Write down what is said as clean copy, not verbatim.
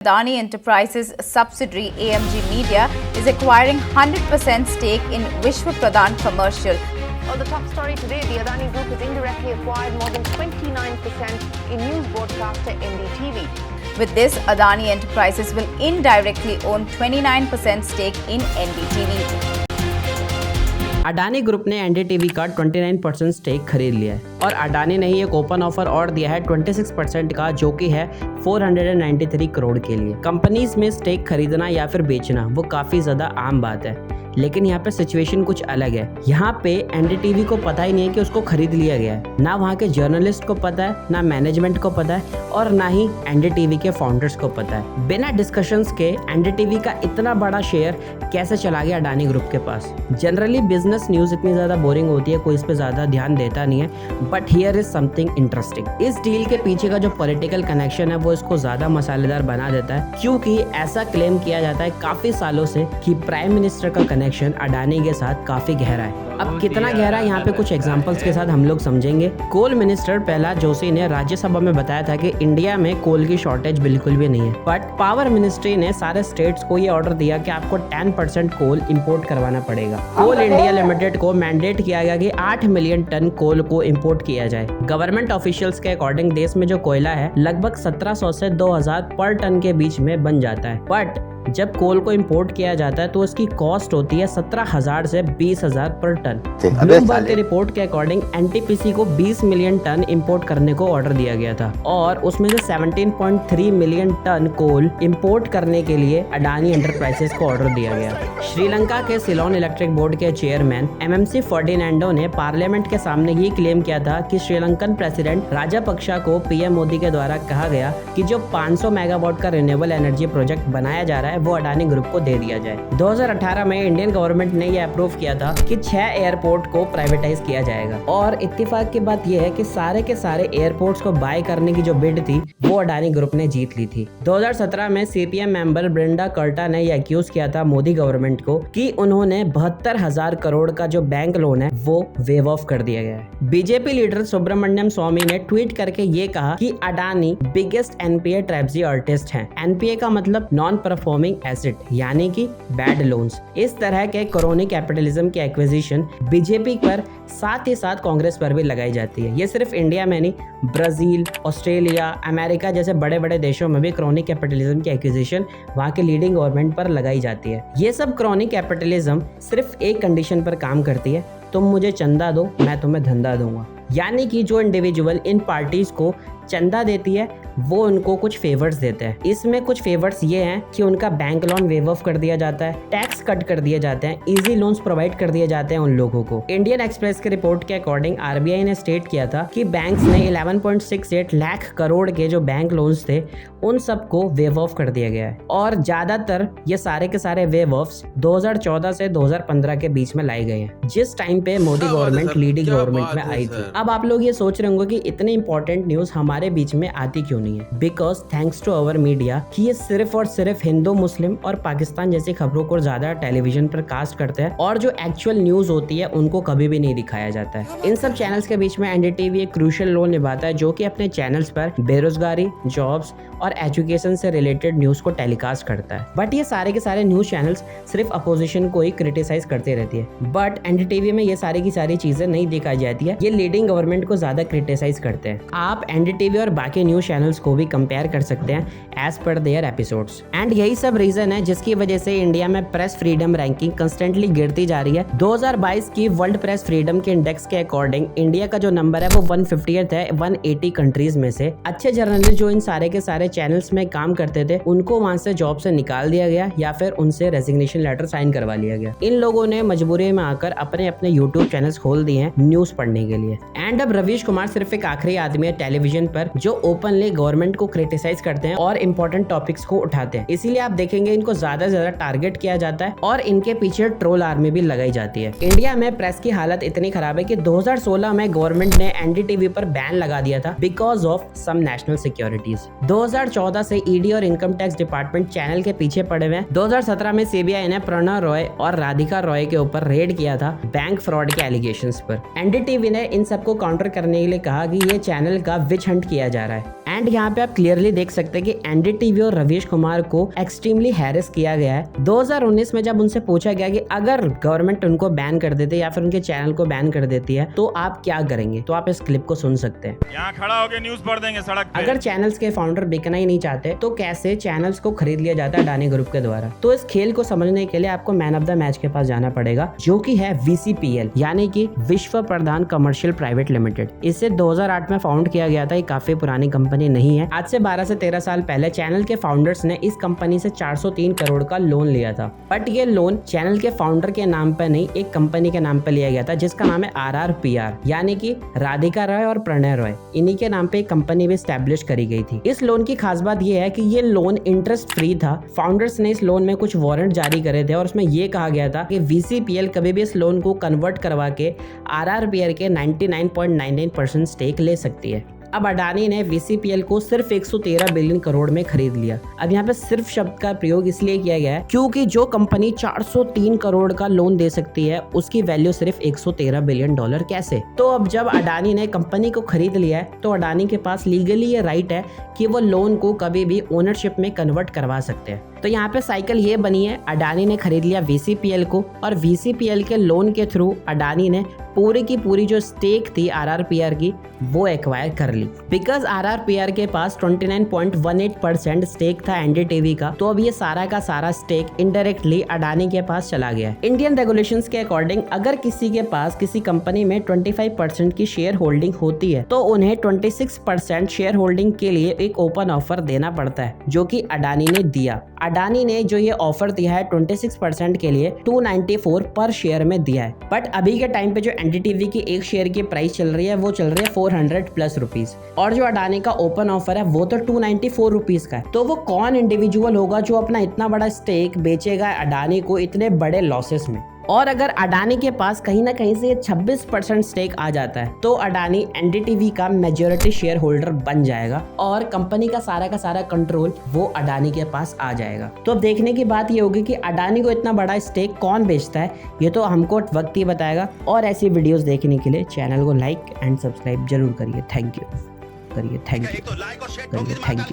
Adani Enterprises subsidiary AMG Media is acquiring 100% stake in Vishwa Pradhan Commercial. On the top story today, the Adani Group has indirectly acquired more than 29% in news broadcaster NDTV. With this, Adani Enterprises will indirectly own 29% stake in NDTV. Adani group ने NDTV का 29% stake खरीद लिया है और अडानी ने ही एक open offer और दिया है 26% का, जो कि है 493 करोड़ के लिए। कंपनीज में स्टेक खरीदना या फिर बेचना वो काफ़ी ज़्यादा आम बात है, लेकिन यहाँ पे सिचुएशन कुछ अलग है। यहाँ पे एनडीटीवी को पता ही नहीं है कि उसको खरीद लिया गया है, ना वहाँ के जर्नलिस्ट को पता है, ना मैनेजमेंट को पता है और ना ही एनडीटीवी के फाउंडर्स को पता है। बिना डिस्कशंस के एनडीटीवी का इतना बड़ा शेयर कैसे चला गया अडानी ग्रुप के पास। जनरली बिजनेस न्यूज़ इतनी ज़्यादा बोरिंग होती है, कोई इस पर ज़्यादा ध्यान देता नहीं है, but here is something interesting. इस डील के पीछे का जो पॉलिटिकल कनेक्शन है वो इसको ज़्यादा मसालेदार बना देता है, क्योंकि ऐसा क्लेम किया जाता है काफ़ी सालों से कि प्राइम मिनिस्टर का कनेक्शन अडानी के साथ काफी गहरा है। अब कितना गहरा है यहाँ पे कुछ एग्जांपल्स के साथ हम लोग समझेंगे। कोल मिनिस्टर प्रहलाद जोशी ने राज्यसभा में बताया था कि इंडिया में कोल की शॉर्टेज बिल्कुल भी नहीं है, बट पावर मिनिस्ट्री ने सारे स्टेट्स को ये ऑर्डर दिया कि आपको 10% कोल इंपोर्ट करवाना पड़ेगा। कोल इंडिया लिमिटेड को मैंडेट किया गया कि 8 मिलियन टन कोल को इंपोर्ट किया जाए। गवर्नमेंट ऑफिशियल्स के अकॉर्डिंग देश में जो कोयला है लगभग 1700 से 2000 पर टन के बीच में बन जाता है, बट जब कोल को इंपोर्ट किया जाता है तो उसकी कॉस्ट होती है 17,000 से 20,000 पर टन। ब्लूमबर्ग की रिपोर्ट के अकॉर्डिंग एनटीपीसी को 20 मिलियन टन इंपोर्ट करने को ऑर्डर दिया गया था और उसमें से 17.3 मिलियन टन कोल इंपोर्ट करने के लिए अडानी एंटरप्राइजेस को ऑर्डर दिया गया। श्रीलंका के सिलोन इलेक्ट्रिक बोर्ड के चेयरमैन एमएमसी फर्डिनेंडो ने पार्लियामेंट के सामने ये क्लेम किया था कि श्रीलंकन प्रेसिडेंट राजापक्सा को पीएम मोदी के द्वारा कहा गया कि जो 500 मेगावाट का रिन्यूएबल एनर्जी प्रोजेक्ट बनाया जा रहा है वो अडानी ग्रुप को दे दिया जाए। 2018 में इंडियन गवर्नमेंट ने यह अप्रूव किया था कि 6 एयरपोर्ट को प्राइवेटाइज किया जाएगा और इत्तेफाक की बात यह है कि सारे के सारे एयरपोर्ट्स को बाय करने की जो बिड थी वो अडानी ग्रुप ने जीत ली थी। 2017 में सीपीएम मेंबर ब्रिंडा कर्टा ने यह एक्यूज किया था मोदी गवर्नमेंट को कि उन्होंने 72,000 करोड़ का जो बैंक लोन है वो वेव ऑफ कर दिया गया है। बीजेपी लीडर सुब्रमण्यम स्वामी ने ट्वीट करके ये कहा कि अडानी बिगेस्ट एनपीए ट्रेपजी आर्टिस्ट हैं। एनपीए का मतलब नॉन परफॉर्मिंग एसेट, यानी कि बैड लोन्स। इस तरह के क्रोनी कैपिटलिज्म की एक्विजिशन बीजेपी पर साथ ही साथ कांग्रेस पर भी लगाई जाती है। ये सिर्फ इंडिया में नहीं, ब्राजील, ऑस्ट्रेलिया, अमेरिका जैसे बड़े बड़े देशों में भी क्रोनी कैपिटलिज्म की एक्विजिशन वहाँ के लीडिंग गवर्नमेंट पर लगाई जाती है। ये सब क्रोनी कैपिटलिज्म सिर्फ एक कंडीशन पर काम करती है, तुम मुझे चंदा दो मैं तुम्हें धंधा दूंगा। यानी कि जो इंडिविजुअल इन पार्टीज को चंदा देती है वो उनको कुछ फेवर्स देते हैं। इसमें कुछ फेवर्स ये हैं कि उनका बैंक लोन वेव ऑफ कर दिया जाता है, टैक्स कट कर दिए जाते हैं, इजी लोन्स प्रोवाइड कर दिए जाते हैं उन लोगों को। इंडियन एक्सप्रेस की रिपोर्ट के अकॉर्डिंग आरबीआई ने स्टेट किया था कि बैंक्स ने 11.68 लाख करोड़ के जो बैंक लोन्स थे उन सबको वेव ऑफ कर दिया गया है और ज्यादातर ये सारे के सारे वेव ऑफ्स 2014 से 2015 के बीच में लाए गए हैं, जिस टाइम पे मोदी गवर्नमेंट लीडिंग गवर्नमेंट में आई थी। अब आप लोग ये सोच रहे होंगे कि इतनी इंपॉर्टेंट न्यूज हमारे बीच में आती क्यों नहीं है? Because thanks to our media कि ये सिर्फ और सिर्फ हिंदू, मुस्लिम और पाकिस्तान जैसी खबरों को ज्यादा टेलीविजन पर कास्ट करते हैं और जो एक्चुअल न्यूज होती है उनको कभी भी नहीं दिखाया जाता है। इन सब चैनल्स के बीच में एनडीटीवी एक क्रूशियल रोल निभाता है, जो कि अपने चैनल्स पर बेरोजगारी, जॉब्स और एजुकेशन से रिलेटेड न्यूज को टेलीकास्ट करता है। बट ये सारे के सारे न्यूज चैनल्स सिर्फ अपोजिशन को ही क्रिटिसाइज करते रहती है, बट एनडीटीवी में ये सारी की सारी चीजें नहीं दिखाई जाती है। ये लीडिंग गवर्नमेंट को ज्यादा क्रिटिसाइज करते हैं। आप एनडीटीवी और बाकी न्यूज चैनल्स को भी कंपेयर कर सकते हैं as per there episodes. And यही सब रीजन है जिसकी वजह से इंडिया में प्रेस फ्रीडम रैंकिंग कंस्टेंटली गिरती जा रही है। 2022 की वर्ल्ड प्रेस फ्रीडम के इंडेक्स के अकॉर्डिंग इंडिया का जो नंबर है वो 150th है 180 कंट्रीज में से। अच्छे जर्नलिस्ट जो इन सारे के सारे चैनल्स में काम करते थे उनको वहां से जॉब से निकाल दिया गया या फिर उनसे रेजिग्नेशन लेटर साइन करवा लिया गया। इन लोगों ने मजबूरी में आकर अपने अपने यूट्यूब चैनल्स खोल दिए हैं न्यूज पढ़ने के लिए। एंड अब रवीश कुमार सिर्फ एक आखिरी आदमी है टेलीविजन पर जो ओपनली गवर्नमेंट को क्रिटिसाइज करते हैं और इंपॉर्टेंट टॉपिक्स को उठाते हैं। इसीलिए आप देखेंगे इनको ज्यादा से ज्यादा टारगेट किया जाता है और इनके पीछे ट्रोल आर्मी भी लगाई जाती है। इंडिया में प्रेस की हालत इतनी खराब है कि 2016 में गवर्नमेंट ने एनडीटीवी पर बैन लगा दिया था because of some national securities. 2014 से ईडी और इनकम टैक्स डिपार्टमेंट चैनल के पीछे पड़े हुए हैं। 2017 में सीबीआई ने प्रणव रॉय और राधिका रॉय के ऊपर रेड किया था बैंक फ्रॉड के एलिगेशंस पर। एनडीटीवी ने इन सबको काउंटर करने के लिए कहा कि ये चैनल का विच हंट किया जा रहा है एंड यहाँ पे आप क्लियरली देख सकते हैं कि एनडीटीवी और रवीश कुमार को एक्सट्रीमली हैरेस किया गया है। 2019 में जब उनसे पूछा गया कि अगर गवर्नमेंट उनको बैन कर देते या फिर उनके चैनल को बैन कर देती है तो आप क्या करेंगे, तो आप इस क्लिप को सुन सकते हैं। यहाँ खड़ा होकर न्यूज पढ़ देंगे सड़क पे। अगर चैनल्स के फाउंडर बिकना ही नहीं चाहते तो कैसे चैनल्स को खरीद लिया जाता है अडानी ग्रुप के द्वारा। तो इस खेल को समझने के लिए आपको मैन ऑफ द मैच के पास जाना पड़ेगा, जो कि है VCPL यानी कि विश्व प्रधान कमर्शियल प्राइवेट लिमिटेड। इसे 2008 में फाउंड किया गया था। ये काफी पुरानी कंपनी नहीं है। आज से 12 से 13 साल पहले चैनल के फाउंडर्स ने इस कंपनी से 403 करोड़ का लोन लिया था। बट ये लोन चैनल के फाउंडर के नाम पर नहीं, एक कंपनी के नाम पर लिया गया था जिसका नाम है RRPR यानी कि राधिका रॉय और प्रणय रॉय। इन्हीं के नाम पे एक कंपनी भी स्टैब्लिश करी गई थी। इस लोन की खास बात यह है कि ये लोन इंटरेस्ट फ्री था। फाउंडर्स ने इस लोन में कुछ वारंट जारी करे थे और उसमें यह कहा गया था कि VCPL कभी भी इस लोन को कन्वर्ट करवा के RRPR के 99.99% स्टेक ले सकती है। अब अडानी ने VCPL को सिर्फ 113 बिलियन करोड़ में खरीद लिया। अब यहाँ पे सिर्फ शब्द का प्रयोग इसलिए किया गया है क्योंकि जो कंपनी 403 करोड़ का लोन दे सकती है उसकी वैल्यू सिर्फ 113 बिलियन डॉलर कैसे। तो अब जब अडानी ने कंपनी को खरीद लिया है तो अडानी के पास लीगली ये राइट है कि वो लोन को कभी भी ओनरशिप में कन्वर्ट करवा सकते हैं। तो यहाँ पे साइकिल ये बनी है, अडानी ने खरीद लिया VCPL को और VCPL के लोन के थ्रू अडानी ने पूरी की पूरी जो स्टेक थी RRPR की वो एक्वायर कर ली। बिकॉज RRPR के पास 29.18% स्टेक था एनडीटीवी का, तो अब ये सारा का सारा स्टेक इनडायरेक्टली अडानी के पास चला गया। इंडियन रेगुलेशंस के अकॉर्डिंग अगर किसी के पास किसी कंपनी में 25% की शेयर होल्डिंग होती है तो उन्हें 26% शेयर होल्डिंग के लिए एक ओपन ऑफर देना पड़ता है, जो कि अडानी ने दिया। अडानी ने जो ये ऑफर दिया है 26% के लिए 294 पर शेयर में दिया है। बट अभी के टाइम पे जो एनडीटीवी की एक शेयर की प्राइस चल रही है वो चल रही है 400+ रुपीज और जो अडानी का ओपन ऑफर है वो तो 294 रुपीज का है। तो वो कौन इंडिविजुअल होगा जो अपना इतना बड़ा स्टेक बेचेगा अडानी को इतने बड़े लॉसेस में। और अगर अडानी के पास कहीं ना कहीं से 26% स्टेक आ जाता है तो अडानी एनडीटीवी का मेजॉरिटी शेयर होल्डर बन जाएगा और कंपनी का सारा कंट्रोल वो अडानी के पास आ जाएगा। तो अब देखने की बात ये होगी कि अडानी को इतना बड़ा स्टेक कौन बेचता है, ये तो हमको वक्त ही बताएगा। और ऐसी वीडियोस देखने के लिए चैनल को लाइक एंड सब्सक्राइब जरूर करिए। थैंक यू करिए, थैंक यू करिए, थैंक यू।